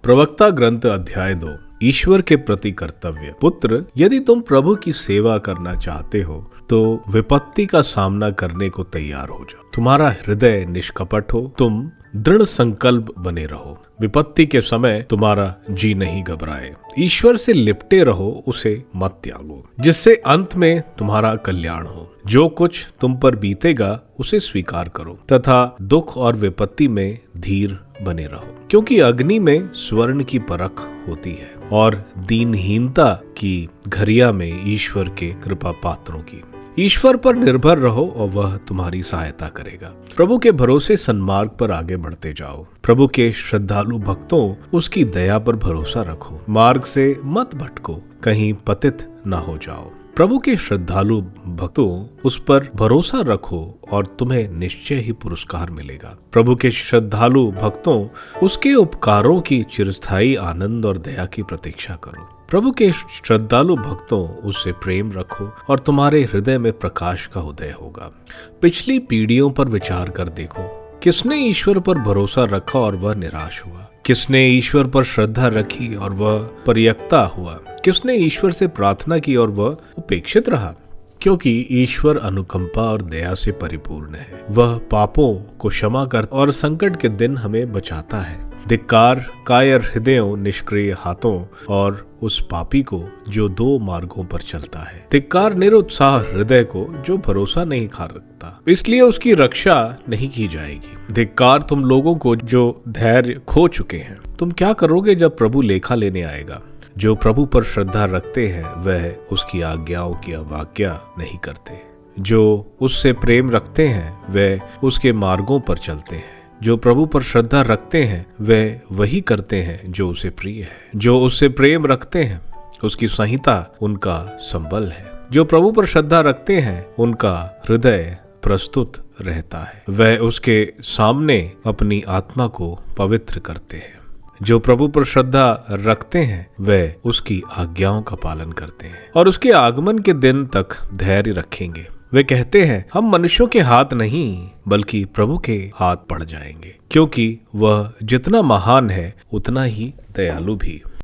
प्रवक्ता ग्रंथ अध्याय 2। ईश्वर के प्रति कर्तव्य। पुत्र, यदि तुम प्रभु की सेवा करना चाहते हो तो विपत्ति का सामना करने को तैयार हो जाओ। तुम्हारा हृदय निष्कपट हो, तुम दृढ़ संकल्प बने रहो। विपत्ति के समय तुम्हारा जी नहीं घबराए। ईश्वर से लिपटे रहो, उसे मत त्यागो, जिससे अंत में तुम्हारा कल्याण हो। जो कुछ तुम पर बीतेगा उसे स्वीकार करो तथा दुख और विपत्ति में धीर बने रहो, क्योंकि अग्नि में स्वर्ण की परख होती है और दीनहीनता की घरिया में ईश्वर के कृपा पात्रों की। ईश्वर पर निर्भर रहो और वह तुम्हारी सहायता करेगा। प्रभु के भरोसे सन्मार्ग पर आगे बढ़ते जाओ। प्रभु के श्रद्धालु भक्तों, उसकी दया पर भरोसा रखो। मार्ग से मत भटको, कहीं पतित न हो जाओ। प्रभु के श्रद्धालु भक्तों, उस पर भरोसा रखो और तुम्हें निश्चय ही पुरस्कार मिलेगा। प्रभु के श्रद्धालु भक्तों, उसके उपकारों की चिरस्थायी आनंद और दया की प्रतीक्षा करो। प्रभु के श्रद्धालु भक्तों, उससे प्रेम रखो और तुम्हारे हृदय में प्रकाश का उदय होगा। पिछली पीढ़ियों पर विचार कर देखो, किसने ईश्वर पर भरोसा रखा और वह निराश हुआ? किसने ईश्वर पर श्रद्धा रखी और वह परित्यक्ता हुआ? किसने ईश्वर से प्रार्थना की और वह उपेक्षित रहा? क्योंकि ईश्वर अनुकंपा और दया से परिपूर्ण है। वह पापों को क्षमा करता और संकट के दिन हमें बचाता है। धिक्कार कायर हृदयों, निष्क्रिय हाथों और उस पापी को जो दो मार्गों पर चलता है। धिक्कार निरुत्साह हृदय को जो भरोसा नहीं खा रखता, इसलिए उसकी रक्षा नहीं की जाएगी। धिक्कार तुम लोगों को जो धैर्य खो चुके हैं। तुम क्या करोगे जब प्रभु लेखा लेने आएगा? जो प्रभु पर श्रद्धा रखते हैं वह उसकी आज्ञाओं की अवज्ञा नहीं करते। जो उससे प्रेम रखते हैं वह उसके मार्गों पर चलते हैं। जो प्रभु पर श्रद्धा रखते हैं वह वही करते हैं जो उसे प्रिय है। जो उससे प्रेम रखते हैं उसकी संहिता उनका संबल है। जो प्रभु पर श्रद्धा रखते हैं उनका हृदय प्रस्तुत रहता है। वह उसके सामने अपनी आत्मा को पवित्र करते हैं। जो प्रभु पर श्रद्धा रखते हैं वह उसकी आज्ञाओं का पालन करते हैं और उसके आगमन के दिन तक धैर्य रखेंगे। वे कहते हैं, हम मनुष्यों के हाथ नहीं बल्कि प्रभु के हाथ पड़ जाएंगे, क्योंकि वह जितना महान है उतना ही दयालु भी।